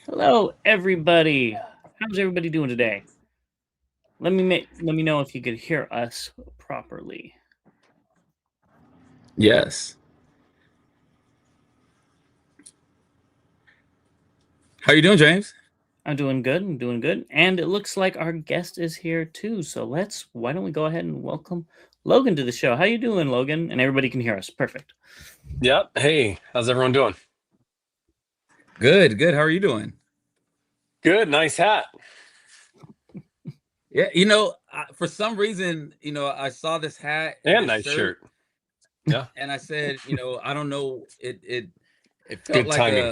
Hello, everybody. How's everybody doing today? Let me know if you could hear us properly. Yes. How you doing, James? I'm doing good. I'm doing good, and it looks like our guest is here too. So why don't we go ahead and welcome Logan to the show? How you doing, Logan? And everybody can hear us. Perfect. Yep. Hey, how's everyone doing? Good, good. How are you doing? Good. Nice hat. Yeah, for some reason, I saw this hat and And this nice shirt, shirt. Yeah. and I said, I don't know, it felt Good like timing. a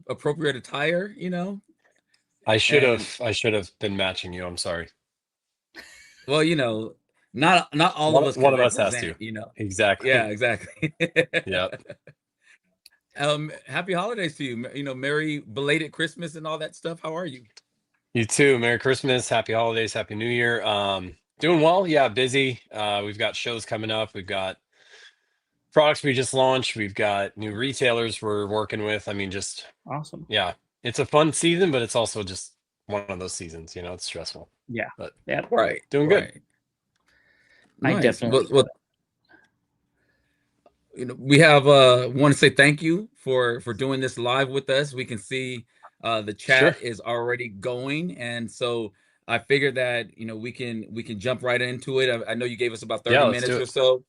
appropriate attire. And I should have been matching you. I'm sorry. well, not all of us One can of us has to. represent. Yeah, Exactly. exactly. Yep. Happy holidays to you. Merry belated Christmas and all that stuff. How are you? You too. Merry Christmas. Happy holidays. Happy New Year. Doing well. Yeah, busy. We've got shows coming up. We've got products we just launched. We've got new retailers we're working with. I mean, just Awesome. yeah. It's a fun season, but it's also just one of those seasons, it's stressful. Yeah. But Yeah. Right, doing good. right. I Nice. definitely. We have want to say thank you for doing this live with us. We can see the Sure. chat is already going, and so I figured that we can jump right into it. I know you gave us about Yeah, 30 let's do minutes or it. so,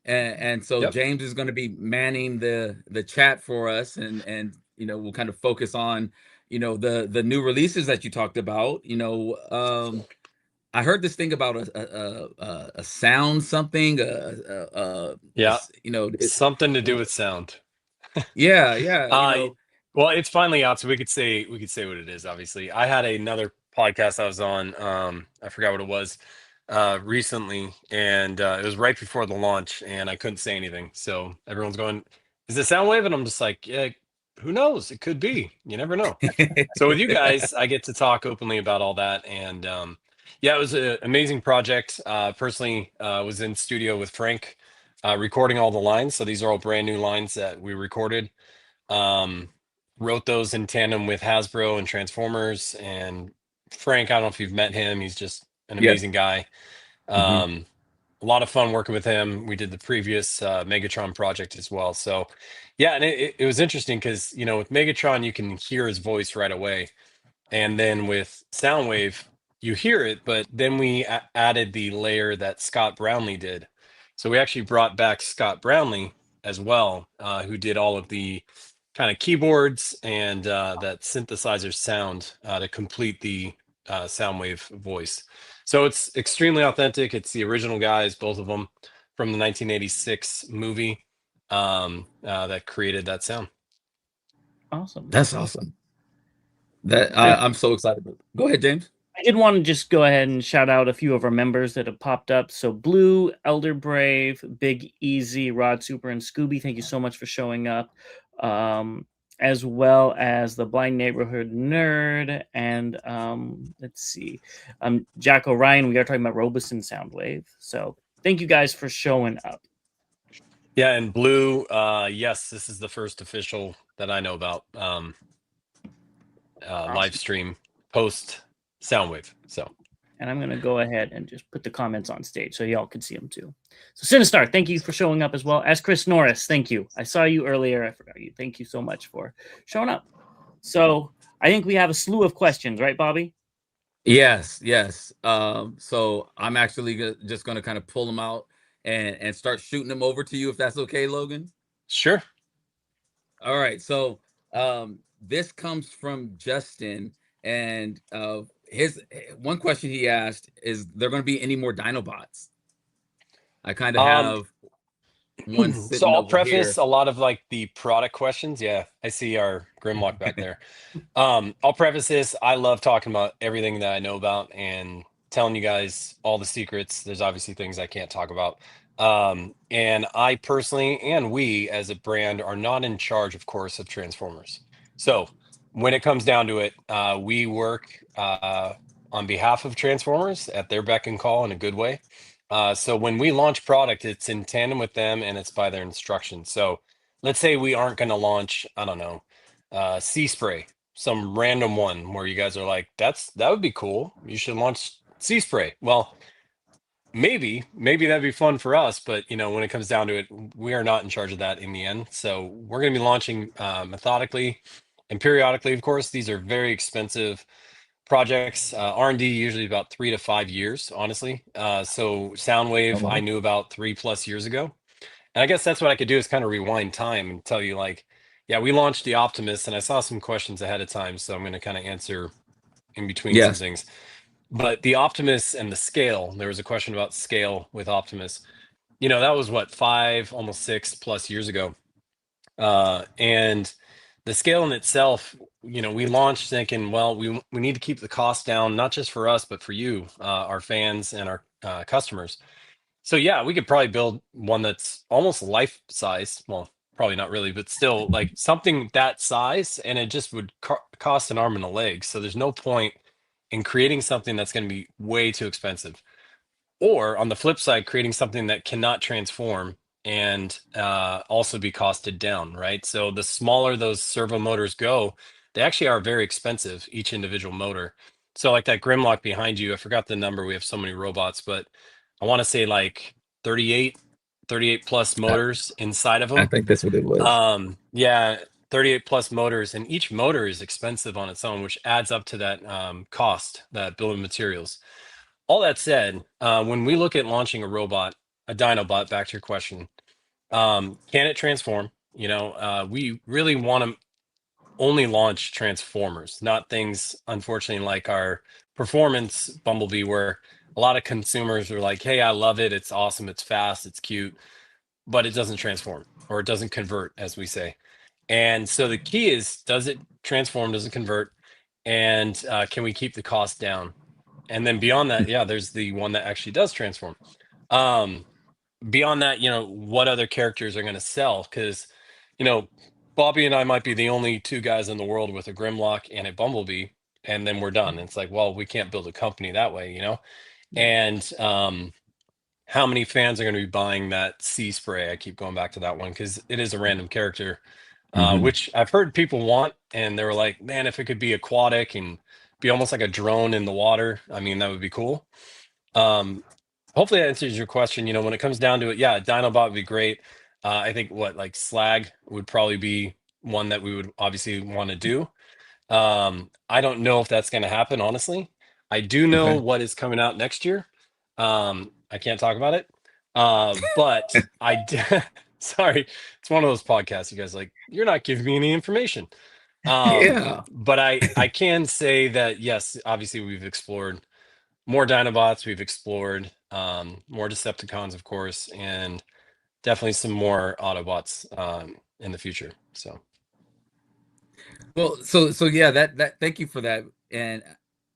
and so Yep. James is going to be manning the chat for us, and we'll kind of focus on the new releases that you talked about. I heard this thing about a sound something Yeah. it, Something to do with sound. yeah, yeah, Uh well, it's finally out, so we could say what it is, obviously. I had another podcast I was on, I forgot what it was, recently, and it was right before the launch, and I couldn't say anything. So everyone's going, "Is it Soundwave?" And I'm just like, "Yeah, who knows? It could be. You never know." So with you guys, I get to talk openly about all that, and yeah, it was an amazing project. Personally, was in studio with Frank, recording all the lines. So these are all brand new lines that we recorded. Um, Wrote those in tandem with Hasbro and Transformers. And Frank, I don't know if you've met him. He's just an Yes. amazing guy. Hmm. Um, a lot of fun working with him. We did the previous Megatron project as well. So yeah, and it was interesting because with Megatron you can hear his voice right away, and then with Soundwave you hear it, but then we added the layer that Scott Brownlee did. So we actually brought back Scott Brownlee as well, who did all of the kind of keyboards and that synthesizer sound to complete the Soundwave voice. So it's extremely authentic. It's the original guys, both of them, from the 1986 movie, that created that sound. Awesome. That's awesome. That And I'm so excited. Go ahead, James. I did want to just go ahead and shout out a few of our members that have popped up. So Blue, Elder Brave, Big Easy, Rod Super, and Scooby. Thank you so much for showing up. As well as the Blind Neighborhood Nerd and let's see, Jack O'Ryan. We are talking about Robosen Soundwave. So thank you guys for showing up. Yeah, and Blue, yes, this is the first official that I know about live Awesome. stream post Soundwave. So And I'm going to go ahead and just put the comments on stage so y'all can see them too. So Sinistar, thank you for showing up as well. As Chris Norris, thank you. I saw you earlier. I forgot you. Thank you so much for showing up. So I think we have a slew of questions, right, Bobby? Yes, yes. So I'm actually just going to kind of pull them out and start shooting them over to you, if that's okay, Logan. sure. All right. So this comes from Justin, and his one question he asked is, there going to be any more Dinobots? I kind of Um, have one so sitting I'll over preface here. a lot of like the product questions. Yeah, I see our Grimlock back there. I'll preface this. I love talking about everything that I know about and telling you guys all the secrets. There's obviously things I can't talk about. And I personally, and we as a brand, are not in charge, of course, of Transformers. So when it comes down to it, we work on behalf of Transformers at their beck and call in a good way. So when we launch product, it's in tandem with them and it's by their instructions. So let's say we aren't going to launch, I don't know, sea spray, some random one where you guys are like, that would be cool. You should launch sea spray. Well, maybe that'd be fun for us, but when it comes down to it, we are not in charge of that in the end. So we're going to be launching methodically and periodically. Of course, these are very expensive projects. R&D usually about 3 to 5 years, honestly. So Soundwave, I knew about 3+ years ago. And I guess that's what I could do is kind of rewind time and tell you, like, yeah, we launched the Optimus, and I saw some questions ahead of time, so I'm going to kind of answer in between some Yes. things. But the Optimus and the scale, there was a question about scale with Optimus. That was what, 5, almost 6+ years ago. And the scale in itself, we launched thinking, well, we need to keep the cost down, not just for us, but for you, our fans and our customers. So yeah, we could probably build one that's almost life size. Well, probably not really, but still like something that size, and it just would cost an arm and a leg. So there's no point in creating something that's going to be way too expensive. Or on the flip side, creating something that cannot transform and also be costed down, right? So the smaller those servo motors go, they actually are very expensive, each individual motor. So like that Grimlock behind you, I forgot the number. We have so many robots, but I want to say like 38 plus motors inside of I them. think that's what it was. Yeah, 38 plus motors, and each motor is expensive on its own, which adds up to that cost, that bill of materials. All that said, when we look at launching a robot, a Dinobot, back to your question, can it transform? We really want to only launch transformers, not things, unfortunately, like our performance Bumblebee, where a lot of consumers are like, hey, I love it. It's awesome. It's fast. It's cute, but it doesn't transform, or it doesn't convert, as we say. And so the key is, does it transform? Does it convert? And can we keep the cost down? And then beyond that, yeah, there's the one that actually does transform. Beyond that, what other characters are going to sell? Because, you know, Bobby and I might be the only two guys in the world with a Grimlock and a Bumblebee, and then we're done. It's like, well, we can't build a company that way. And how many fans are going to be buying that sea spray? I keep going back to that one because it is a random character, which I've heard people want, and they were like, man, if it could be aquatic and be almost like a drone in the water, I mean, that would be cool. Hopefully that answers your question. When it comes down to it, yeah, Dinobot would be great. I think like Slag would probably be one that we would obviously want to do. I don't know if that's going to happen, honestly. I do know Okay. what is coming out next year. I can't talk about it. But sorry, it's one of those podcasts. You guys like, you're not giving me any information. Yeah. But I can say that yes, obviously we've explored more Dinobots. We've explored more Decepticons, of course, and definitely some more Autobots in the future. So Well, so yeah, that thank you for that. And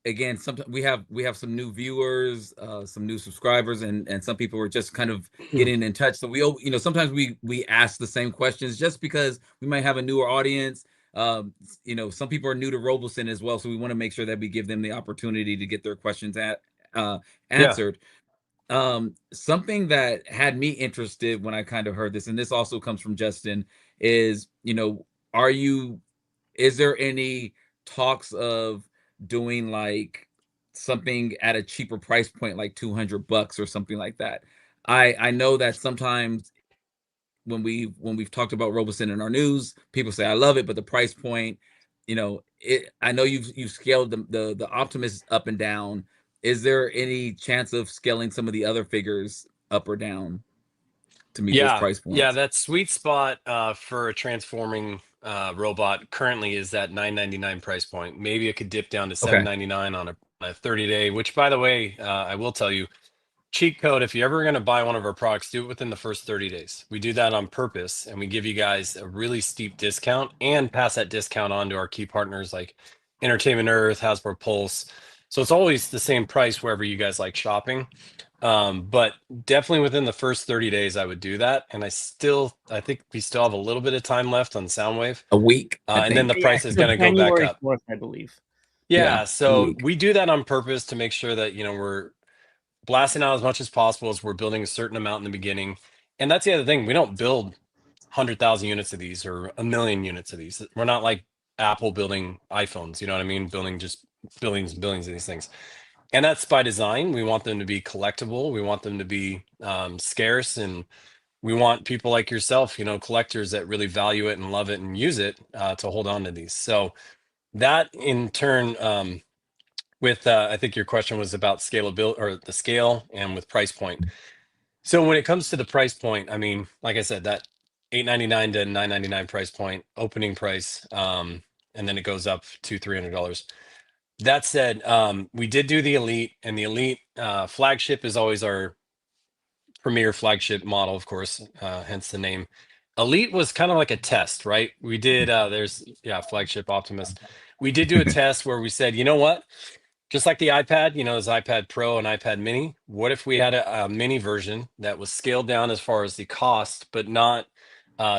again, sometimes we have some new viewers, some new subscribers, and some people are just kind of getting in touch. So sometimes we ask the same questions just because we might have a newer audience. Some people are new to Robosen as well, so we want to make sure that we give them the opportunity to get their questions yeah, answered. Something that had me interested when I kind of heard this, and this also comes from Justin, is are you is there any talks of doing like something at a cheaper price point, like $200 or something like that? I know that sometimes when we've talked about Robosen in our news, people say I love it, but the price point, I know you've scaled the Optimus up and down. Is there any chance of scaling some of the other figures up or down to meet those price yeah. points? That sweet spot for a transforming robot currently is that $9.99 price point. Maybe it could dip down to Okay. $7.99 on a 30-day. Which, by the way, I will tell you, cheat code, if you're ever going to buy one of our products, do it within the first 30 days. We do that on purpose, and we give you guys a really steep discount and pass that discount on to our key partners like Entertainment Earth, Hasbro Pulse. So it's always the same price wherever you guys like shopping. But definitely within the first 30 days, I would do that. And I think we still have a little bit of time left on Soundwave. A week, I And then the think. Yeah, price is as of going to go back January up. 4th, I believe. Yeah, Yeah. a So week. we do that on purpose to make sure that, we're blasting out as much as possible as we're building a certain amount in the beginning. And that's the other thing. We don't build 100,000 units of these or a million units of these. We're not like Apple building iPhones. You know what I mean? Building just billions and billions of these things. And that's by design. We want them to be collectible. We want them to be scarce, and we want people like yourself, you know, collectors that really value it and love it and use it to hold on to these. So that in turn, with I think your question was about scalability or the scale and with price point. So when it comes to the price point, I mean, like I said, that $8.99 to $9.99 price point, opening price, and then it goes up to $300. That said, we did do the Elite, and the Elite flagship is always our premier flagship model, of course, hence the name. Elite was kind of like a test, right? We did, flagship Optimus. We did do a test where we said, you know what? Just like the iPad, you know, there's iPad Pro and iPad Mini. What if we had a mini version that was scaled down as far as the cost, but not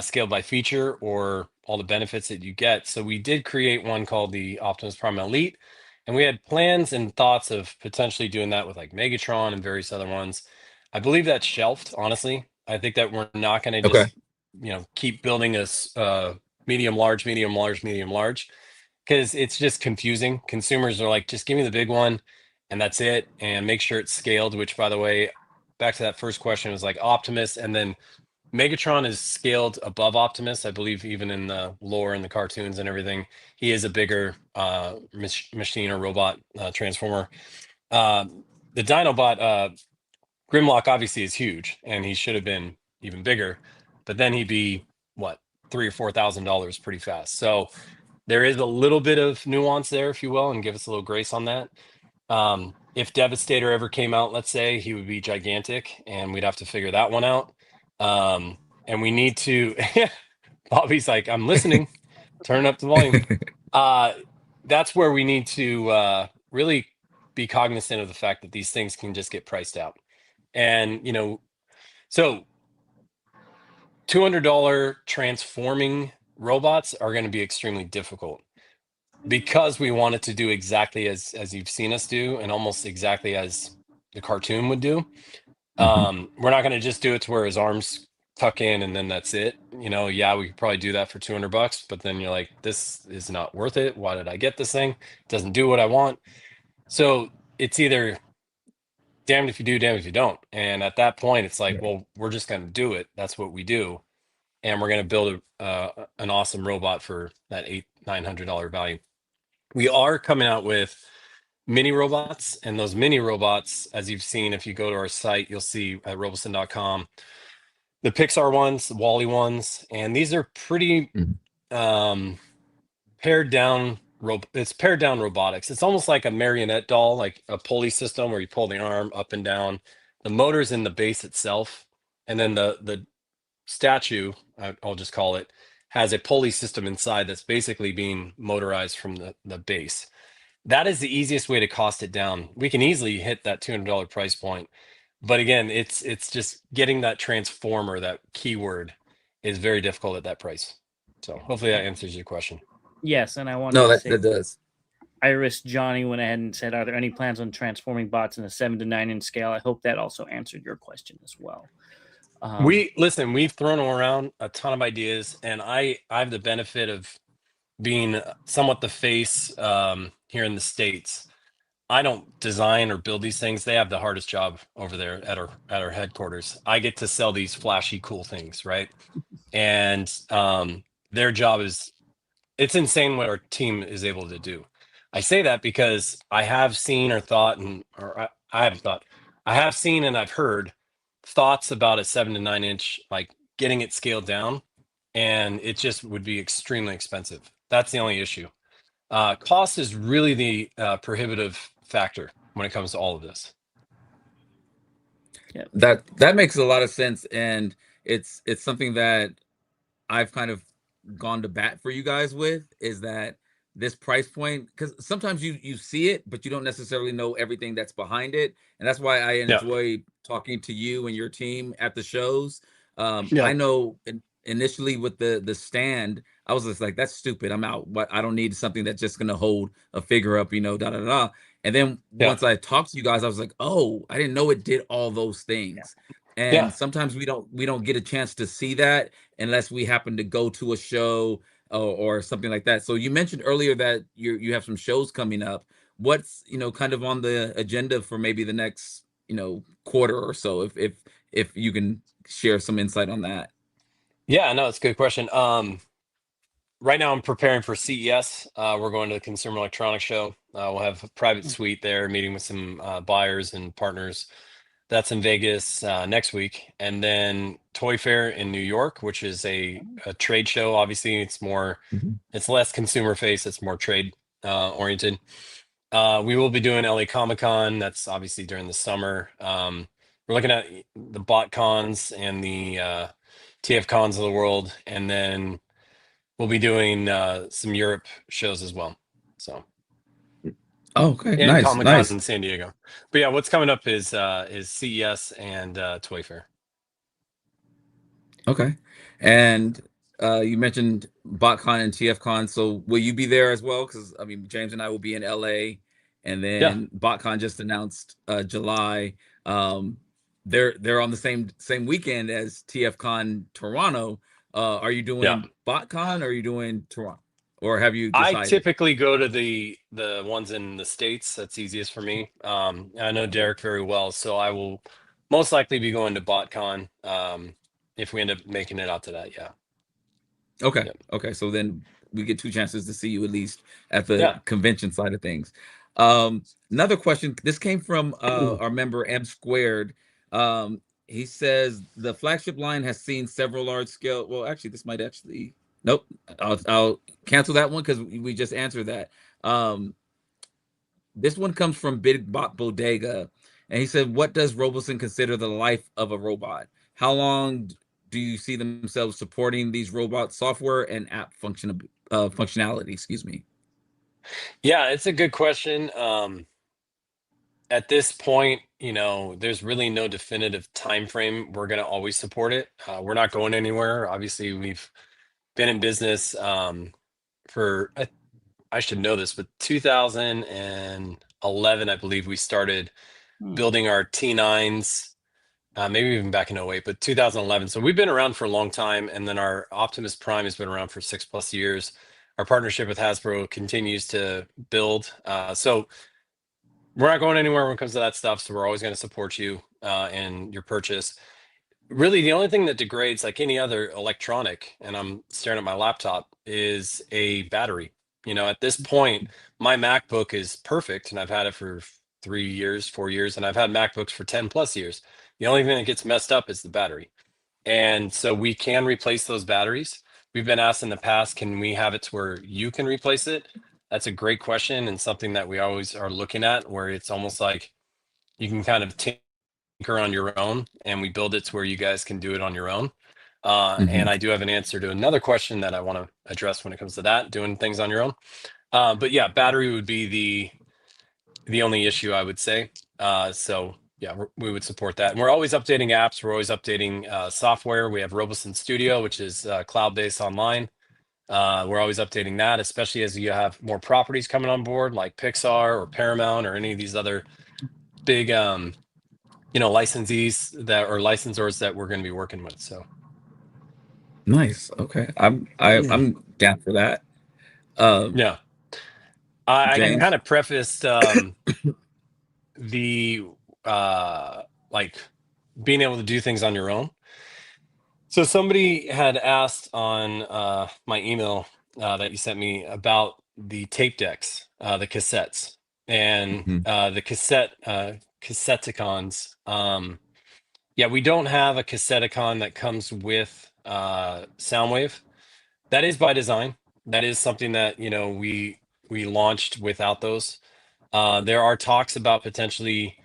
scaled by feature or all the benefits that you get? So we did create one called the Optimus Prime Elite, and we had plans and thoughts of potentially doing that with like Megatron and various other ones. I believe that's shelved, honestly. I think that we're not going to Okay. just, you know, keep building this medium, large, medium, large, medium, large, because it's just confusing. Consumers are like, just give me the big one and that's it, and make sure it's scaled, which, by the way, back to that first question, was like Optimus, and then Megatron is scaled above Optimus. I believe even in the lore and the cartoons and everything, he is a bigger machine or robot transformer. The Dinobot Grimlock obviously is huge, and he should have been even bigger, but then he'd be what, $3,000 or $4,000 pretty fast. So there is a little bit of nuance there, if you will, and give us a little grace on that. If Devastator ever came out, let's say, he would be gigantic, and we'd have to figure that one out. And we need to. Bobby's like, I'm listening. Turn up the volume. That's where we need to really be cognizant of the fact that these things can just get priced out. And, you know, so $200 transforming robots are going to be extremely difficult, because we want it to do exactly as you've seen us do, and almost exactly as the cartoon would do. We're not going to just do it to where his arms tuck in and then that's it. You know, yeah, we could probably do that for $200, but then you're like, this is not worth it. Why did I get this thing? It doesn't do what I want. So it's either damned if you do, damned if you don't. And at that point, it's like, well, we're just going to do it. That's what we do. And we're going to build an awesome robot for that $900 value. We are coming out with mini robots, and those mini robots, as you've seen, if you go to our site, you'll see at robosen.com, the Pixar ones, the Wall-E ones, and these are pretty pared down. It's pared down robotics. It's almost like a marionette doll, like a pulley system where you pull the arm up and down. The motor's in the base itself, and then the statue, I'll just call it, has a pulley system inside that's basically being motorized from the base. That is the easiest way to cost it down. We can easily hit that $200 price point, but again, it's just getting that transformer, that keyword, is very difficult at that price. So hopefully that answers your question. Yes, and I want No, to say, that does. Iris Johnny went ahead and said, are there any plans on transforming bots in a 7 to 9 inch scale? I hope that also answered your question as well. We've thrown around a ton of ideas, and I have the benefit of being somewhat the face here in the States. I don't design or build these things. They have the hardest job over there at our headquarters. I get to sell these flashy, cool things, right? And their job is, it's insane what our team is able to do. I say that because I have seen or thought, I haven't thought, I have seen and I've heard thoughts about a 7 to 9 inch, like getting it scaled down, and it just would be extremely expensive. That's the only issue. Cost is really the prohibitive factor when it comes to all of this. Yep. That makes a lot of sense, and it's something that I've kind of gone to bat for you guys with, is that this price point, because sometimes you see it, but you don't necessarily know everything that's behind it, and that's why I enjoy talking to you and your team at the shows. I know initially with the stand, I was just like, that's stupid, I'm out. What, I don't need something that's just gonna hold a figure up, you know, da da da. And then once I talked to you guys, I was like, oh, I didn't know it did all those things. And sometimes we don't get a chance to see that unless we happen to go to a show or something like that. So you mentioned earlier that you have some shows coming up. What's, kind of on the agenda for maybe the next, quarter or so, if you can share some insight on that. Yeah, no, it's a good question. Right now I'm preparing for CES. We're going to the Consumer Electronics Show. We'll have a private suite there, meeting with some buyers and partners. That's in Vegas next week, and then Toy Fair in New York, which is a trade show. Obviously, Mhm. it's less consumer face, it's more trade oriented. We will be doing LA Comic Con. That's obviously during the summer. We're looking at the bot cons and the TF cons of the world, and then we'll be doing some Europe shows as well. So, Oh, okay, and nice, Comic Con nice. in San Diego. But yeah, what's coming up is CES and Toy Fair. Okay. And you mentioned BotCon and TFCon, so will you be there as well? Because I mean, James and I will be in LA, and Yeah, then BotCon just announced July. Um, they're on the same weekend as TFCon Toronto. Are you yeah. doing BotCon or are you doing Toronto, or have you I decided? typically go to the ones in the States. That's easiest for me. I know Derek very well, so I will most likely be going to BotCon if we end up making it out to that. Yeah. Okay. Yep. Okay. So then we get two chances to see you at least at the Yeah. convention side of things. Another question. This came from our member M Squared. He says the flagship line has seen several large scale. Well, actually, this might actually. Nope. I'll cancel that one because we just answered that. Um, this one comes from Big Bot Bodega, and he said, "What does Robosen consider the life of a robot? How long do you see themselves supporting these robot software and app functionality?" Excuse me. Yeah, it's a good question. At this point, there's really no definitive time frame. We're going to always support it. We're not going anywhere. Obviously, we've been in business for I should know this, but 2011, I believe we started Hmm. building our T9s, maybe even back in '08, but 2011. So we've been around for a long time. And then our Optimus Prime has been around for 6+ years. Our partnership with Hasbro continues to build. So we're not going anywhere when it comes to that stuff. So we're always going to support you in your purchase. Really, the only thing that degrades, like any other electronic, and I'm staring at my laptop, is a battery. At this point, my MacBook is perfect, and I've had it for 3 years, 4 years, and I've had MacBooks for 10+ years. The only thing that gets messed up is the battery. And so we can replace those batteries. We've been asked in the past, can we have it to where you can replace it? That's a great question, and something that we always are looking at, where it's almost like you can kind of on your own, and we build it to where you guys can do it on your own. And Hmm. I do have an answer to another question that I want to address when it comes to that, doing things on your own. But yeah, battery would be the only issue, I would say. So yeah, we would support that. And we're always updating apps. We're always updating software. We have Robosen Studio, which is cloud-based online. We're always updating that, especially as you have more properties coming on board, like Pixar or Paramount or any of these other big licensees that or licensors that we're going to be working with. So Nice. Okay. I'm down for that. Um, yeah, I can kind James. of preface the like being able to do things on your own. So somebody had asked on my email that you sent me about the tape decks, the cassettes, and Mhm. the cassetticons. Yeah, we don't have a cassetticon that comes with Soundwave. That is by design. That is something that we launched without those. There are talks about potentially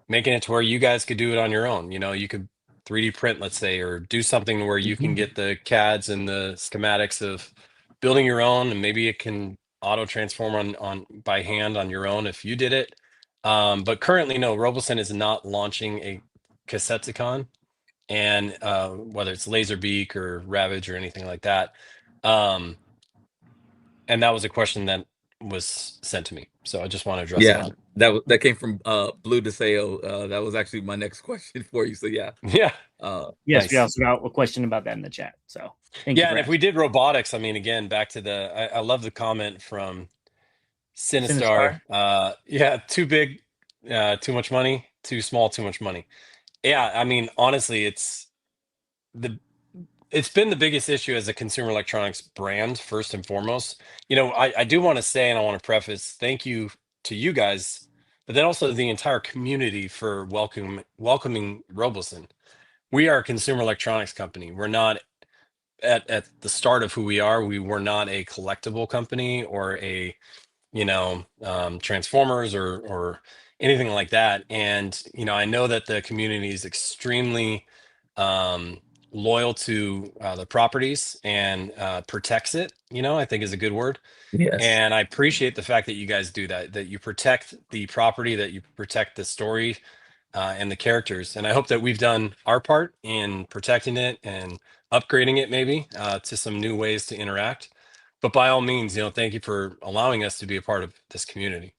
making it to where you guys could do it on your own. You could 3D print, let's say, or do something where you can Mhm. get the CADs and the schematics of building your own, and maybe it can auto transform on by hand on your own if you did it. But currently, no, Robosen is not launching a Cassetticon, and whether it's Laserbeak or Ravage or anything like that. Um, and that was a question that was sent to me. So I just want to address Yeah, that came from Blue DeSeo. That was actually my next question for you. So yeah, that. Yeah. Yes, we Nice. also got a question about that in the chat. So thank you Yeah, for and if asking. we did robotics, I mean, again, back to I love the comment from Sinistar. Sinistar. Yeah, too big, too much money, too small, too much money. Yeah, I mean, honestly, the it's been the biggest issue as a consumer electronics brand, first and foremost. I do want to say, and I want to preface, thank you to you guys, but then also the entire community for welcoming Robosen. We are a consumer electronics company. We're not at the start of who we are. We were not a collectible company or a Transformers or anything like that. And I know that the community is extremely um, loyal to the properties and protects it. I think is a good word. yes. And I appreciate the fact that you guys do that. That you protect the property, that you protect the story and the characters. And I hope that we've done our part in protecting it and upgrading it maybe to some new ways to interact. But by all means, thank you for allowing us to be a part of this community.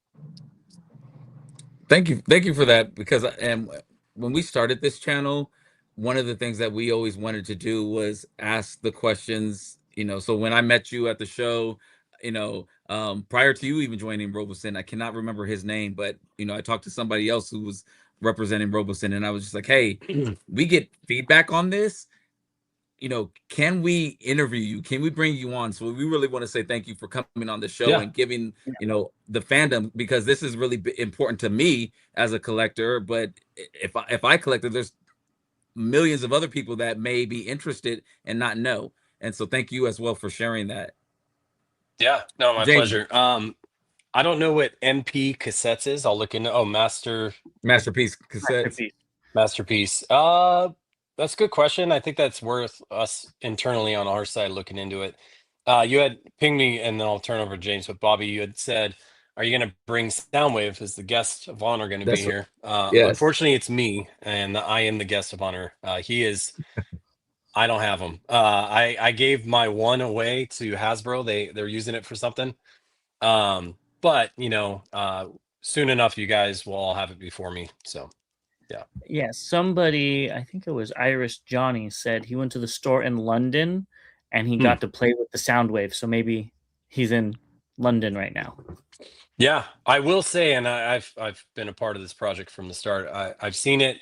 Thank you for that, because and when we started this channel, one of the things that we always wanted to do was ask the questions. So when I met you at the show, prior to you even joining Robosen, I cannot remember his name, but I talked to somebody else who was representing Robosen, and I was just like, hey, we get feedback on this. Can we interview you? Can we bring you on? So we really want to say thank you for coming on the show Yeah. and giving, the fandom, because this is really important to me as a collector. But if I collected, there's millions of other people that may be interested and not know. And so thank you as well for sharing that. Yeah. No, my James, pleasure. I don't know what MP cassettes is. I'll look into Masterpiece cassettes. Masterpiece. Masterpiece. That's a good question. I think that's worth us internally on our side looking into it. You had pinged me, and then I'll turn over to James. But Bobby, you had said, "Are you going to bring Soundwave as the guest of honor going to be That's here?" yes. Unfortunately, it's me, and I am the guest of honor. He is. I don't have him. I gave my one away to Hasbro. They're using it for something. But soon enough, you guys will all have it before me. So yeah. Yeah, somebody, I think it was Irish Johnny, said he went to the store in London and he Hmm. got to play with the Soundwave. So maybe he's in London right now. Yeah, I will say, and I've been a part of this project from the start. I've seen it.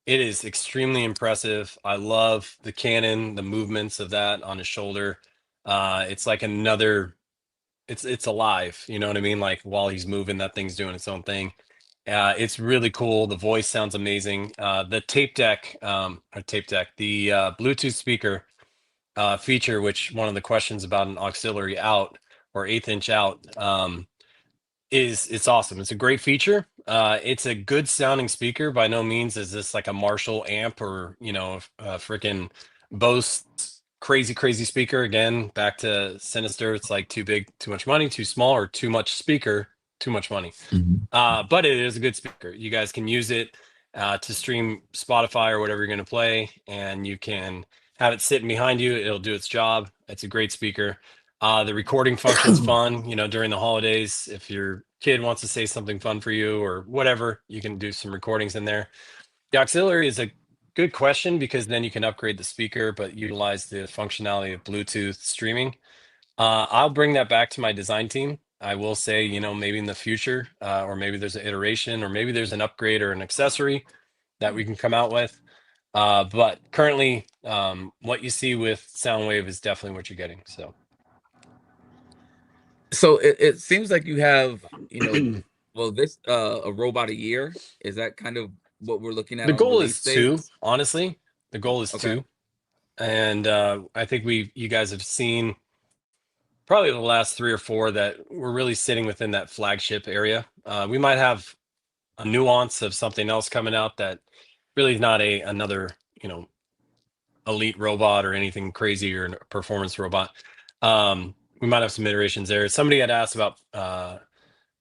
It is extremely impressive. I love the cannon, the movements of that on his shoulder. It's like another. It's alive. You know what I mean? Like while he's moving, that thing's doing its own thing. It's really cool. The voice sounds amazing. The tape deck, the Bluetooth speaker feature, which one of the questions about an auxiliary out or eighth inch out. It's awesome. It's a great feature. It's a good sounding speaker. By no means is this like a Marshall amp or a freaking Bose crazy speaker. Again, back to Sinister. It's like too big, too much money, too small, or too much speaker, too much money. Mhm. But it is a good speaker. You guys can use it to stream Spotify or whatever you're going to play, and you can have it sitting behind you. It'll do its job. It's a great speaker. The recording function's fun, during the holidays. If your kid wants to say something fun for you or whatever, you can do some recordings in there. The auxiliary is a good question because then you can upgrade the speaker, but utilize the functionality of Bluetooth streaming. I'll bring that back to my design team. I will say, maybe in the future, or maybe there's an iteration, or maybe there's an upgrade or an accessory that we can come out with. But currently, what you see with Soundwave is definitely what you're getting. So. So it seems like you have, well, this a robot a year. Is that kind of what we're looking at The on goal release is two, dates? honestly. The goal is Okay. two. And I think you guys have seen probably the last three or four that we're really sitting within that flagship area. We might have a nuance of something else coming out that really is not another, elite robot or anything crazy or a performance robot. We might have some iterations there. Somebody had asked about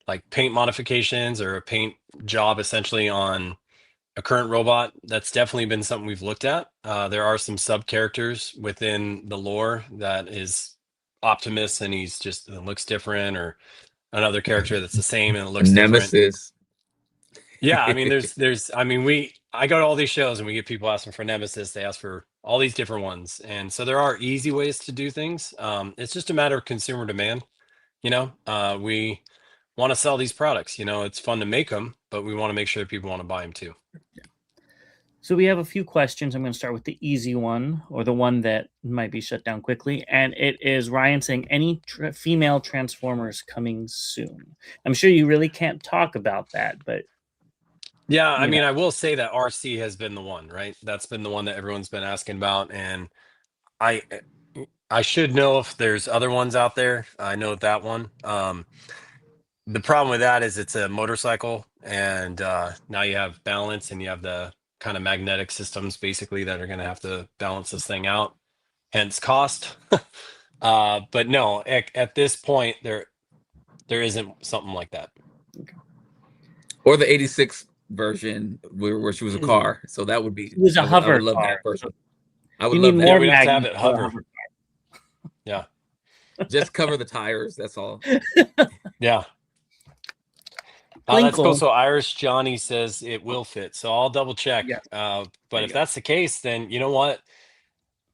like paint modifications or a paint job essentially on a current robot. That's definitely been something we've looked at. There are some sub characters within the lore that is Optimus and he's just looks different, or another character that's the same and it looks different. Nemesis. Yeah, I mean, I go to all these shows and we get people asking for Nemesis. They ask for all these different ones, and so there are easy ways to do things. It's just a matter of consumer demand. We want to sell these products. It's fun to make them, but we want to make sure that people want to buy them too. So we have a few questions. I'm going to start with the easy one, or the one that might be shut down quickly. And it is Ryan saying, any female Transformers coming soon? I'm sure you really can't talk about that, but... Yeah, I mean, I will say that RC has been the one, right? That's been the one that everyone's been asking about. And I should know if there's other ones out there. I know that one. The problem with that is it's a motorcycle, and now you have balance and you have the kind of magnetic systems basically that are going to have to balance this thing out, hence cost. But no, at this point there isn't something like that. Okay. Or the 86 version where she was a car. So that would be, it was a hover I would love car. that version. I would You love need that. more we'd have to have magnets it for a hover. Yeah. Just cover the tires. That's all. Yeah. That's cool. Twinkle. So Irish Johnny says it will fit. So I'll double check. Yeah. But if that's the case, then you know what?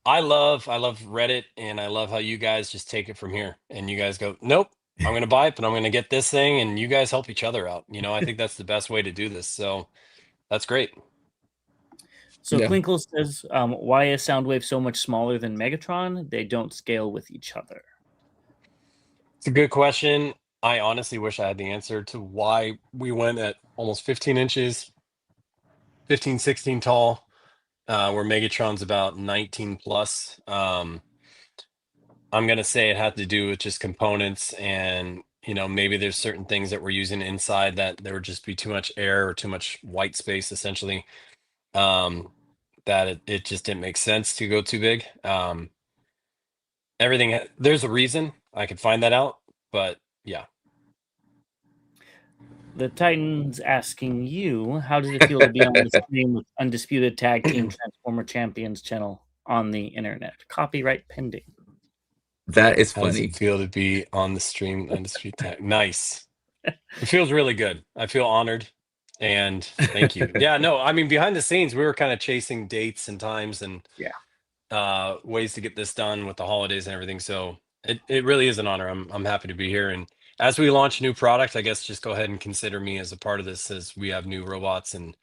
I love Reddit, and I love how you guys just take it from here. And you guys go, nope, I'm going to buy it, but I'm going to get this thing, and you guys help each other out. I think that's the best way to do this. So that's great. So Twinkle says, why is Soundwave so much smaller than Megatron? They don't scale with each other. It's a good question. I honestly wish I had the answer to why we went at almost 15 inches, 15, 16 tall, where Megatron's about 19 plus. I'm going to say it had to do with just components, and maybe there's certain things that we're using inside that there would just be too much air or too much white space, essentially, that it just didn't make sense to go too big. There's a reason. I could find that out, but yeah. The Titan's asking you, how does it feel to be on the stream with Undisputed Tag Team Transformer Champions channel on the internet? Copyright pending. That is funny. How does it feel to be on the stream Undisputed Tag? Nice. It feels really good. I feel honored, and thank you. Yeah, no, I mean, behind the scenes, we were kind of chasing dates and times and ways to get this done with the holidays and everything. So it really is an honor. I'm happy to be here, and as we launch new product, I guess just go ahead and consider me as a part of this, as we have new robots, and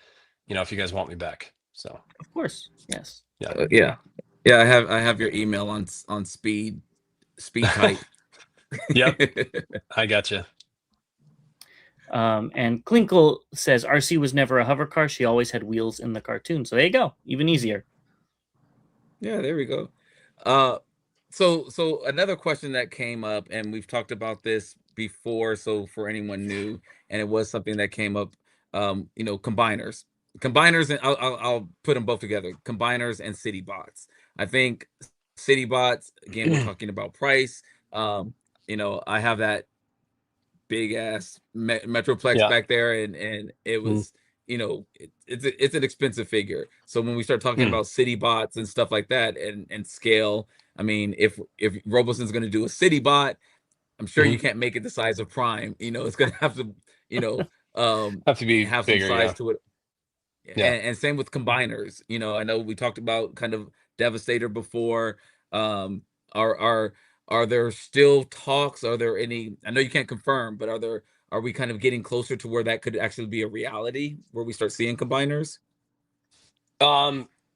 if you guys want me back. So of course, yes. Yeah. I have your email on speed tight. Yep, I gotcha. And Klinkle says RC was never a hover car. She always had wheels in the cartoon. So there you go. Even easier. Yeah, there we go. So another question that came up, and we've talked about this before, so for anyone new, and it was something that came up, combiners, and I'll put them both together, combiners and city bots. I think city bots, again, we're talking about price. I have that big ass Metroplex back there, and it was it's an expensive figure. So when we start talking about city bots and stuff like that, and scale, I mean, if Robosen's going to do a city bot, I'm sure you can't make it the size of Prime. It's going to have to have to be have bigger, some size to it. And same with combiners. I know we talked about kind of Devastator before. Are there still talks? Are there any? I know you can't confirm, but are we kind of getting closer to where that could actually be a reality, where we start seeing combiners?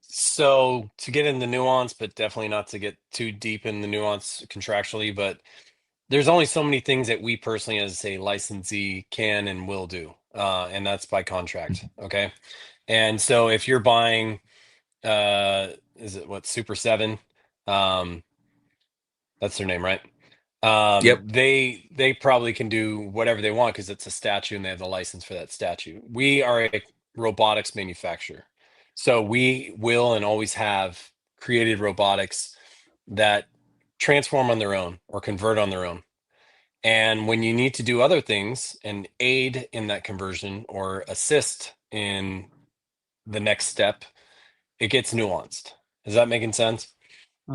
So to get in the nuance, but definitely not to get too deep in the nuance contractually, but there's only so many things that we personally as a licensee can and will do. And that's by contract. Okay. And so if you're buying, is it what, Super 7? That's their name, right? Yep. They probably can do whatever they want because it's a statue and they have the license for that statue. We are a robotics manufacturer. So we will and always have created robotics that transform on their own or convert on their own. And when you need to do other things and aid in that conversion or assist in the next step, it gets nuanced. Is that making sense?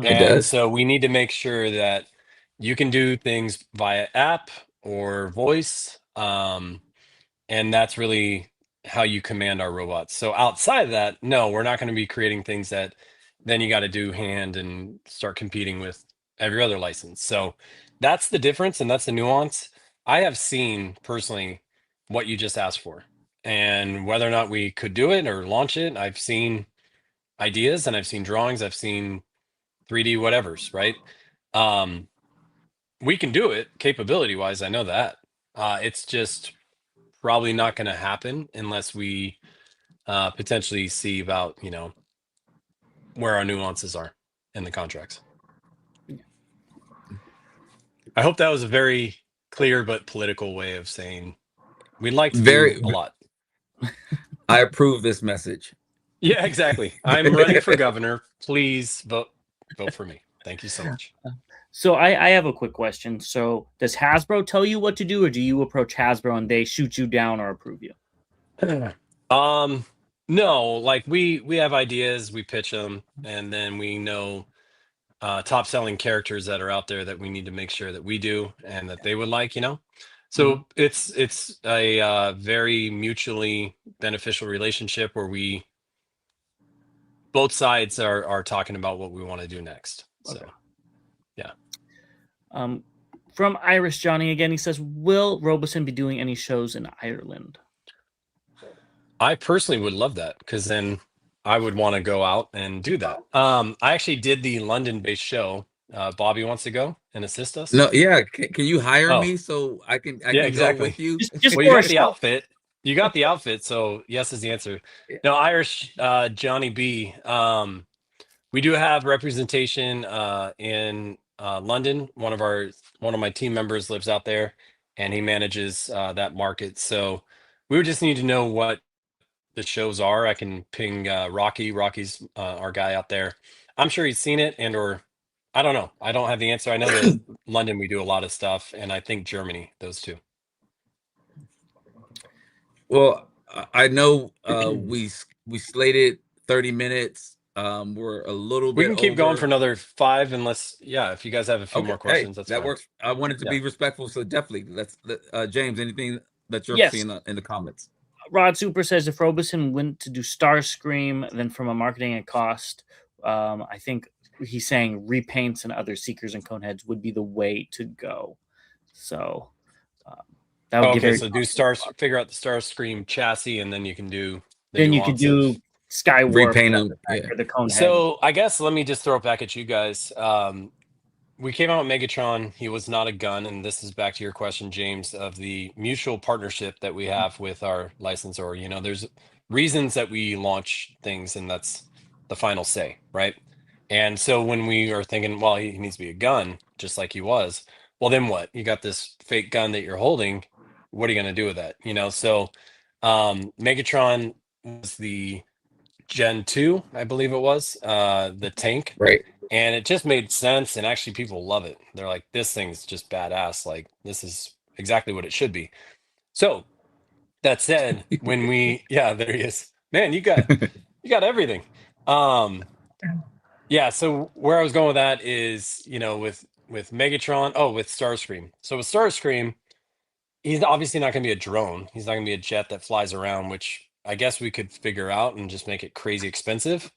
It does. So we need to make sure that you can do things via app or voice. And that's really how you command our robots. So outside of that, no, we're not going to be creating things that then you got to do hand and start competing with every other license. So that's the difference, and that's the nuance. I have seen personally what you just asked for, and whether or not we could do it or launch it. I've seen ideas, and I've seen drawings, I've seen 3D whatevers, right? We can do it capability wise. I know that. It's just probably not going to happen unless we potentially see about, where our nuances are in the contracts. I hope that was a very clear but political way of saying we'd like to do a lot. I approve this message. Yeah, exactly. I'm running for governor. Please vote for me. Thank you so much. So I have a quick question. So does Hasbro tell you what to do, or do you approach Hasbro and they shoot you down or approve you? No, like we have ideas, we pitch them, and then we know top selling characters that are out there that we need to make sure that we do and that they would like, So it's a very mutually beneficial relationship where both sides are talking about what we want to do next. So, Okay. yeah. From Irish Johnny again, he says, will Robosen be doing any shows in Ireland? I personally would love that, because then I would want to go out and do that. I actually did the London-based show. Bobby wants to go and assist us. No, yeah. Can you hire me so I can exactly. go with you? Just well, you got the outfit. You got the outfit, so yes is the answer. Yeah. No, Irish Johnny B. We do have representation in London. One of my team members lives out there, and he manages that market. So we would just need to know what the shows are. I can ping Rocky. Rocky's our guy out there. I'm sure he's seen it, or I don't know. I don't have the answer. I know that London we do a lot of stuff, and I think Germany, those two. Well, I know we slated 30 minutes. We're a little bit. We can keep going for another 5, unless if you guys have a few more questions. That fine. Works. I wanted to be respectful, so definitely. Let's James. Anything that you're seeing in the comments? Rod Super says, if Robosen went to do Starscream, then from a marketing and cost, I think he's saying repaints and other Seekers and Coneheads would be the way to go. So that would okay. So figure out the Starscream chassis, and then you can do. Then you could do Skywarp, repaint them, the Conehead. So I guess let me just throw it back at you guys. We came out with Megatron. He was not a gun, and this is back to your question, James, of the mutual partnership that we have with our licensor. There's reasons that we launch things, and that's the final say, right? And so when we are thinking, well, he needs to be a gun, just like he was, well, then what? You got this fake gun that you're holding. What are you going to do with that? So Megatron was the Gen 2, I believe it was, the tank. Right. And it just made sense, and actually people love it. They're like, this thing's just badass. Like, this is exactly what it should be. So that said, when there he is. Man, you got everything. So where I was going with that is, with Megatron, with Starscream. So with Starscream, he's obviously not going to be a drone. He's not going to be a jet that flies around, which I guess we could figure out and just make it crazy expensive.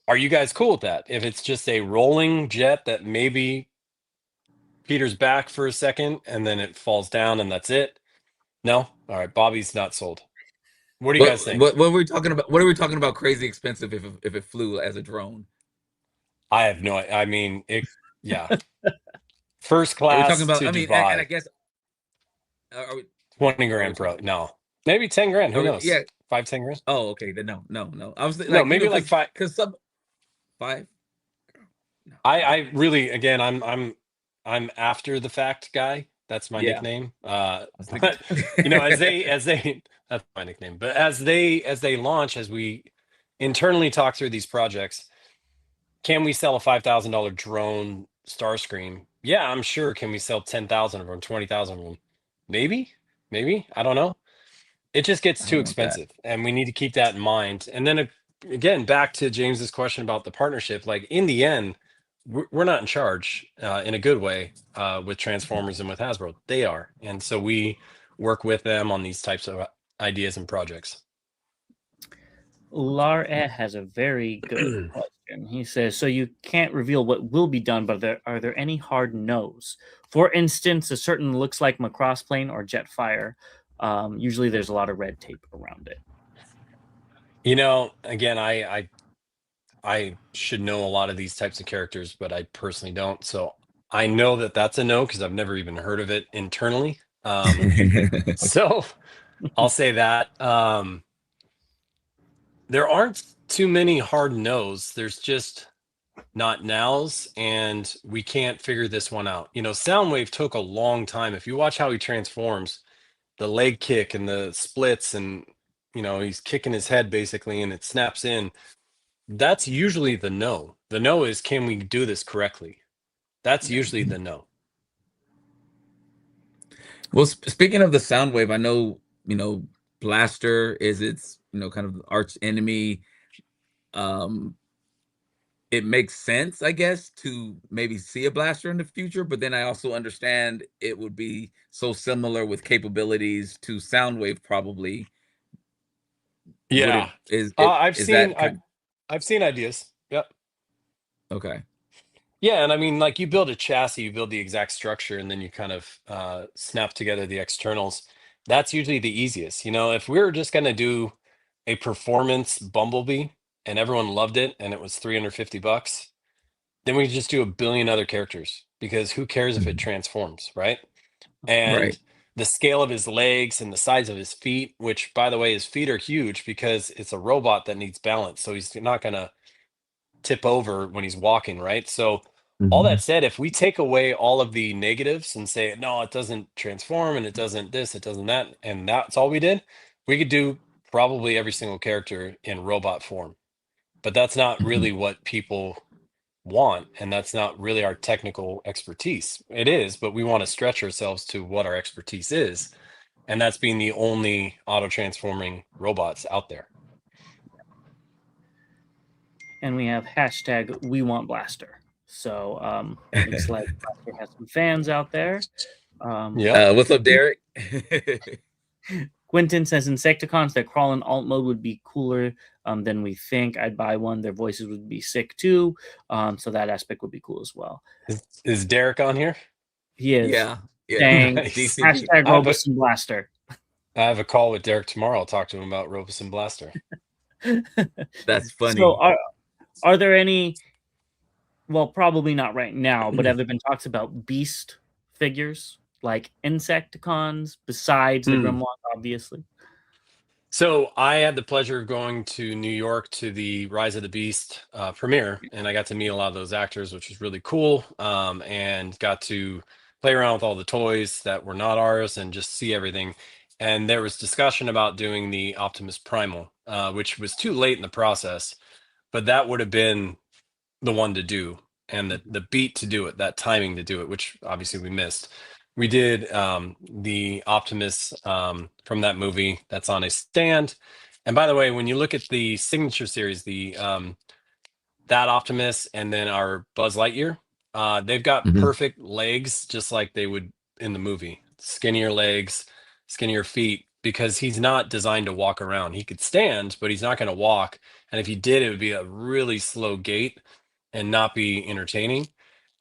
Are you guys cool with that? If it's just a rolling jet that maybe peters back for a second and then it falls down and that's it? No? All right. Bobby's not sold. What do you guys think? What are we talking about? What are we talking about? Crazy expensive if it flew as a drone? I have no. I mean, first class. Are we talking about? Dubai. And I guess 20 grand, bro. No, maybe 10 grand. Who knows? Yeah, 5-10 grand. Oh, okay. Then no. I was maybe like 5. Because 5. No. I really, again, I'm after the fact guy. That's my nickname. But, as they that's my nickname. But as they launch, as we internally talk through these projects, can we sell a $5,000 drone Starscream? Yeah, I'm sure. Can we sell 10,000 of them, 20,000 of them? Maybe. I don't know. It just gets too expensive, and we need to keep that in mind. And then again, back to James's question about the partnership. Like, in the end, we're not in charge in a good way with Transformers and with Hasbro. They are, and so we work with them on these types of ideas and projects. Lar has a very good question. He says, "So you can't reveal what will be done, but are there any hard no's? For instance, a certain looks like Macross plane or Jetfire. Usually, there's a lot of red tape around it." Again, I should know a lot of these types of characters, but I personally don't. So I know that that's a no because I've never even heard of it internally. So I'll say that. There aren't too many hard no's. There's just not nows, and we can't figure this one out. Soundwave took a long time. If you watch how he transforms, the leg kick and the splits, and he's kicking his head basically, and it snaps in. That's usually the no. The no is, can we do this correctly? That's usually the no. Well, speaking of the Soundwave, I know, Blaster is its, kind of arch enemy. It makes sense, I guess, to maybe see a Blaster in the future, but then I also understand it would be so similar with capabilities to Soundwave, probably. Yeah. Is I've seen ideas. Yep. Okay. Yeah, and I mean, like, you build a chassis, you build the exact structure, and then you kind of snap together the externals. That's usually the easiest. If we were just going to do a performance Bumblebee and everyone loved it and it was $350, then we could just do a billion other characters because who cares if it transforms, right? And Right. the scale of his legs and the size of his feet, which, by the way, his feet are huge because it's a robot that needs balance. So he's not going to tip over when he's walking, right? So all that said, if we take away all of the negatives and say, no, it doesn't transform and it doesn't this, it doesn't that, and that's all we did, we could do probably every single character in robot form. But that's not really what people want, and that's not really our technical expertise. It is, but we want to stretch ourselves to what our expertise is, and that's being the only auto transforming robots out there. And we have hashtag We Want Blaster. So looks like Blaster has some fans out there. Yeah. What's up, Derek? Quentin says Insecticons that crawl in alt mode would be cooler than we think. I'd buy one. Their voices would be sick too. So that aspect would be cool as well. Is Derek on here? He is. Yeah. Dang. Nice. Hashtag Robosen Blaster. I have a call with Derek tomorrow. I'll talk to him about Robosen Blaster. That's funny. So are there any, well, probably not right now, but have there been talks about beast figures like Insecticons besides the Grimlock, obviously? So I had the pleasure of going to New York to the Rise of the Beast premiere, and I got to meet a lot of those actors, which was really cool, and got to play around with all the toys that were not ours and just see everything. And there was discussion about doing the Optimus Primal, which was too late in the process, but that would have been the one to do, and the beat to do it, that timing to do it, which obviously we missed. We did the Optimus from that movie that's on a stand. And by the way, when you look at the signature series, the that Optimus and then our Buzz Lightyear, they've got perfect legs, just like they would in the movie. Skinnier legs, skinnier feet, because he's not designed to walk around. He could stand, but he's not going to walk. And if he did, it would be a really slow gait and not be entertaining.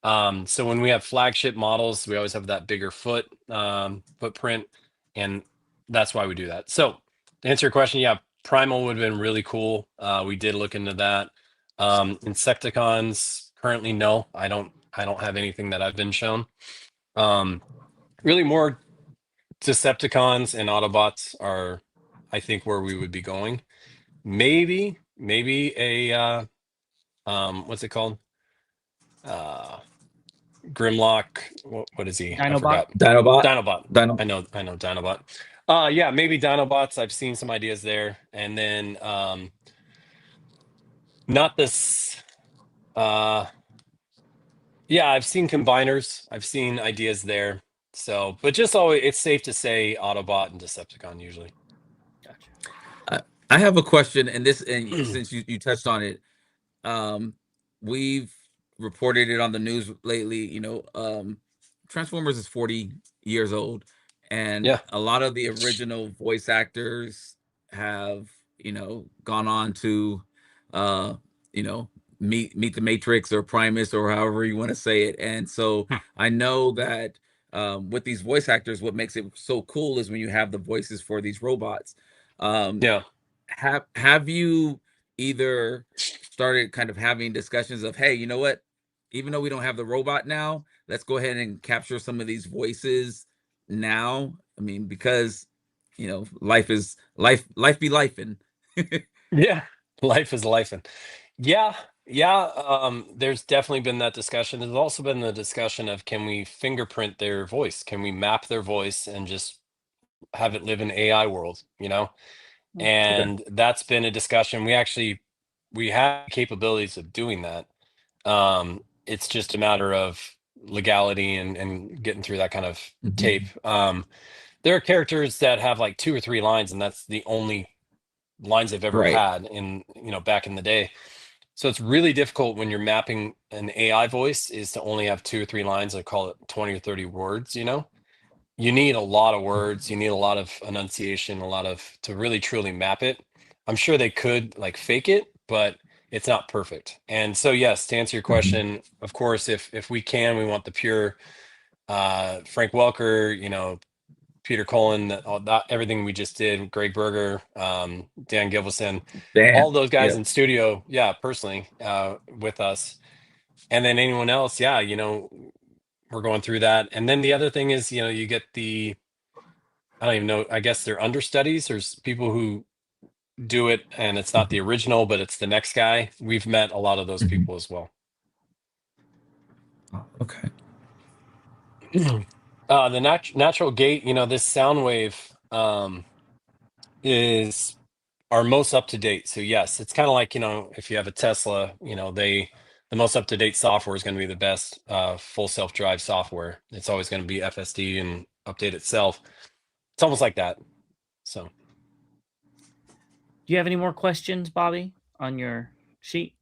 So when we have flagship models, we always have that bigger footprint, and that's why we do that. So to answer your question, yeah, Primal would have been really cool. We did look into that. Insecticons currently, no, I don't have anything that I've been shown. Really more Decepticons and Autobots are, I think, where we would be going. Maybe a what's it called? Grimlock. What is he? Dinobot? I forgot. Dinobot. I know Dinobot. Yeah, maybe Dinobots. I've seen some ideas there, and then not this. Yeah, I've seen combiners. I've seen ideas there. So, but just always, it's safe to say Autobot and Decepticon usually. Gotcha. I have a question, and since you touched on it, we've reported it on the news lately. Transformers is 40 years old, and Yeah. a lot of the original voice actors have gone on to uh meet the Matrix or Primus or however you want to say it. And so Hmm. I know that with these voice actors, what makes it so cool is when you have the voices for these robots. um Yeah. have you either started kind of having discussions of, hey, you know what, even though we don't have the robot now, let's go ahead and capture some of these voices now? I mean, because life is life be life. And Yeah. Life is life. And yeah. Yeah. There's definitely been that discussion. There's also been the discussion of, can we fingerprint their voice? Can we map their voice and just have it live in AI world, okay. And that's been a discussion. We have capabilities of doing that. It's just a matter of legality and getting through that kind of tape. Mhm. There are characters that have like 2 or 3 lines, and that's the only lines they've ever Right. had back in the day. So it's really difficult when you're mapping an AI voice is to only have 2 or 3 lines. I call it 20 or 30 words. You need a lot of words, you need a lot of enunciation, a lot of to really truly map it. I'm sure they could like fake it, but it's not perfect. And so yes, to answer your Mhm. question, of course, if we can, we want the pure Frank Welker, Peter Cullen, all that, everything we just did, Greg Berger, Dan Givelson, all Dan. those guys Yep. in studio, yeah, personally, with us. And then anyone else, yeah, we're going through that. And then the other thing is, you get I don't even know, I guess they're understudies. There's people who do it and it's not Mhm. the original, but it's the next guy. We've met a lot of those Mhm. people as well. Oh, okay. The natural gate, this Soundwave is our most up to date. So yes, it's kind of like, if you have a Tesla, the most up to date software is going to be the best full self drive software. It's always going to be FSD and update itself. It's almost like that. So Do you have any more questions, Bobby, on your sheet?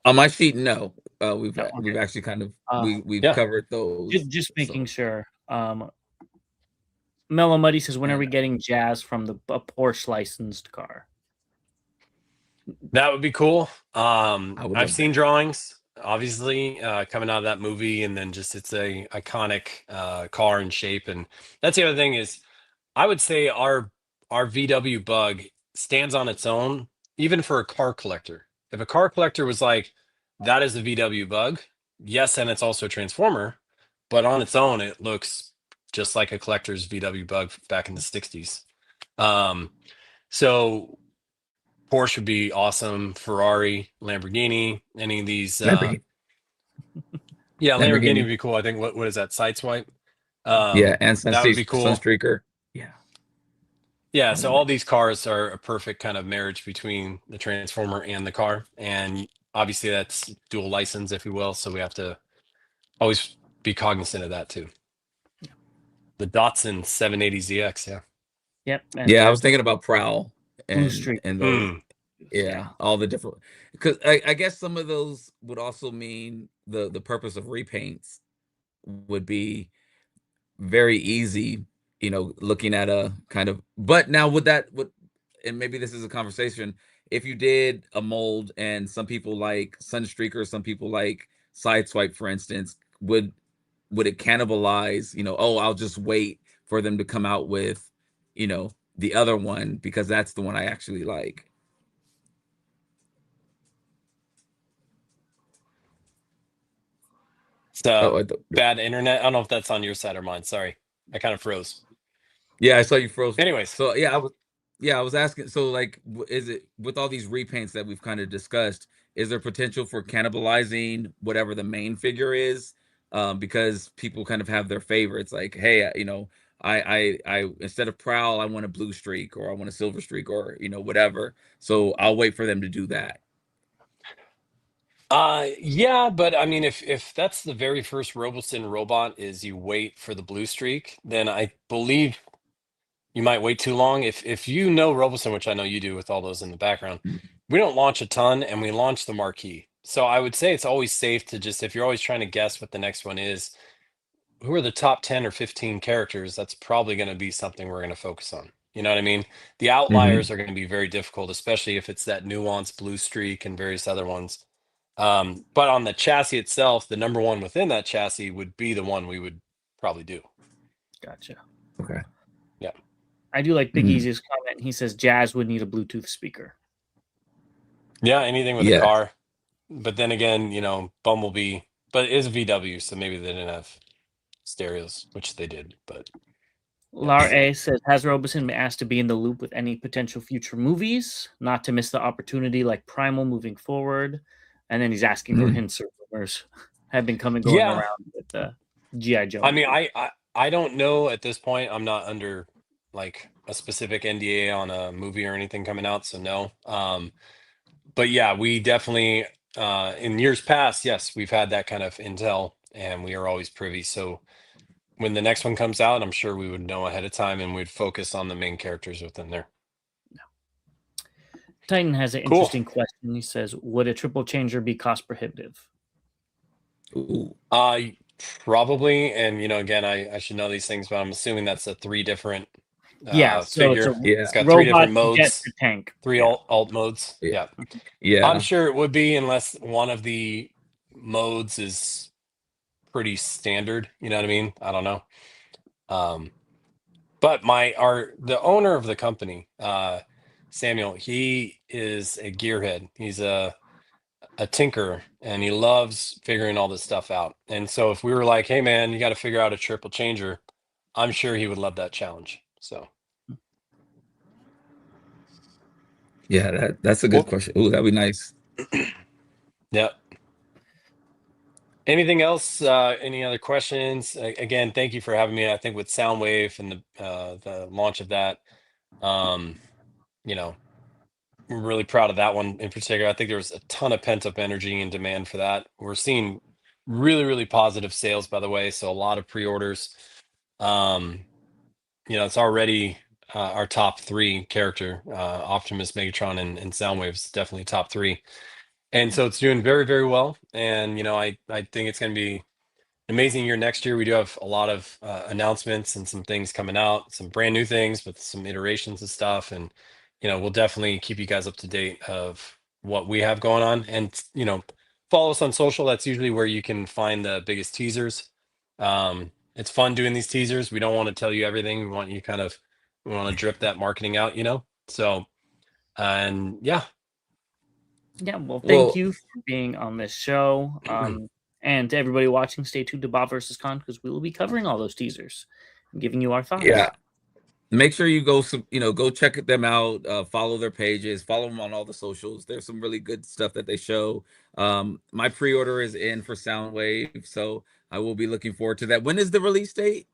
On my sheet, no. We've No. we've Okay. actually kind of Uh, we've yeah. covered those. just making So sure. Mellow Muddy says, when are we and getting Jazz from a Porsche licensed car? That would be cool. I would I've love seen that. drawings, obviously, coming out of that movie, and then just it's a iconic car and shape. And that's the other thing is, I would say our VW Bug stands on its own, even for a car collector. If a car collector was like, that is a VW Bug, yes, and it's also a Transformer, but on its own, it looks just like a collector's VW Bug back in the '60s. Um, so Porsche would be awesome. Ferrari, Lamborghini, any of these. Lamborghini. Yeah, Lamborghini would Lamborghini. be cool. I think what is that? Sideswipe. Yeah, and That would be cool. Sunstreaker. Yeah, Yeah, I so love all it. these cars are a perfect kind of marriage between the Transformer and the car, and obviously that's dual license, if you will. So we have to always be cognizant of that too. The Datsun 780ZX, yeah. Yep. And Yeah, I was thinking about Prowl Blue and Streak. those. Mm. Yeah, Yeah. all the different, because I guess some of those would also mean the purpose of repaints would be very easy, looking at a kind of, but now would, and maybe this is a conversation, if you did a mold and some people like Sunstreaker, some people like Sideswipe, for instance, would it cannibalize, oh, I'll just wait for them to come out with, the other one because that's the one I actually like. It's Oh, bad internet. I don't know if that's on your side or mine. Sorry, I kind of froze. yeah, I saw you froze. Anyways, So yeah, I was asking. So like, is it with all these repaints that we've kind of discussed? Is there potential for cannibalizing whatever the main figure is? Because people kind of have their favorites. Like, hey, I instead of Prowl, I want a blue streak or I want a silver streak or whatever. So I'll wait for them to do that. yeah, but I mean, if that's the very first Robosen robot is you wait for the blue streak, then I believe you might wait too long. If Robosen, which I know you do with all those in the background, Mm. we don't launch a ton, and we launch the marquee. So I would say it's always safe to just, if you're always trying to guess what the next one is, who are the top 10 or 15 characters? That's probably going to be something we're going to focus on. You know what I mean? The outliers are going to be very difficult, especially if it's that nuanced blue streak and various other ones. But on the chassis itself, the number one within that chassis would be the one we would probably do. Gotcha. Okay. Yeah. I do like Big Easy's comment. He says Jazz would need a Bluetooth speaker. Yeah, anything with a car. But then again, you know, Bumblebee, but it is a VW, so maybe they didn't have stereos, which they did. But Lar A says, has Robosen been asked to be in the loop with any potential future movies, not to miss the opportunity like Primal moving forward? And then he's asking for hints or rumors have been going around with the G.I. Joe. I mean, I don't know at this point. I'm not under like a specific NDA on a movie or anything coming out, so no. But yeah, we definitely in years past, yes, we've had that kind of intel, and we are always privy. So when the next one comes out, I'm sure we would know ahead of time, and we'd focus on the main characters within there. Titan has an interesting question. He says, would a triple changer be cost prohibitive? Probably. And you know, again, I should know these things, but I'm assuming that's a 3 different so figure. It's got 3 different modes, jet to tank. 3 alt modes. Yeah. I'm sure it would be, unless one of the modes is pretty standard. You know what I mean? I don't know. But the owner of the company, Samuel, he is a gearhead. He's a tinkerer, and he loves figuring all this stuff out. And so if we were like, hey man, you got to figure out a triple changer, I'm sure he would love that challenge. So yeah, that's a good question. Ooh, that'd be nice. Yeah. Anything else? Any other questions? Again, thank you for having me. I think with Soundwave and the launch of that, you know, I'm really proud of that one in particular. I think there was a ton of pent up energy and demand for that. We're seeing really, really positive sales, by the way. So a lot of pre-orders. You know, it's already our top 3 character, Optimus, Megatron, and Soundwave is definitely top 3. And so it's doing very, very well. And, you know, I think it's going to be an amazing year next year. We do have a lot of announcements and some things coming out, some brand new things with some iterations and stuff. And, you know, we'll definitely keep you guys up to date of what we have going on. And, you know, follow us on social. That's usually where you can find the biggest teasers. It's fun doing these teasers. We don't want to tell you everything. We want to drip that marketing out, you know? So, and yeah. Yeah, well, thank you for being on this show. And to everybody watching, stay tuned to Bob vs. Con, because we will be covering all those teasers and giving you our thoughts. Yeah. Make sure you go check them out, follow their pages, follow them on all the socials. There's some really good stuff that they show. My pre-order is in for Soundwave, so I will be looking forward to that. When is the release date?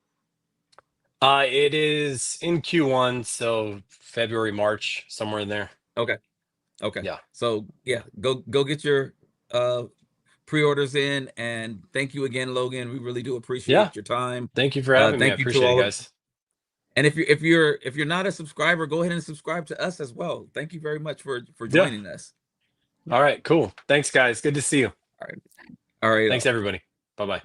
It is in Q1, so February, March, somewhere in there. Okay. Yeah. So yeah, go get your pre-orders in, and thank you again, Logan. We really do appreciate your time. Thank you for having me. I appreciate it, guys. And if you're not a subscriber, go ahead and subscribe to us as well. Thank you very much for joining us. All right, cool. Thanks, guys. Good to see you. All right. Thanks, everybody. Bye-bye.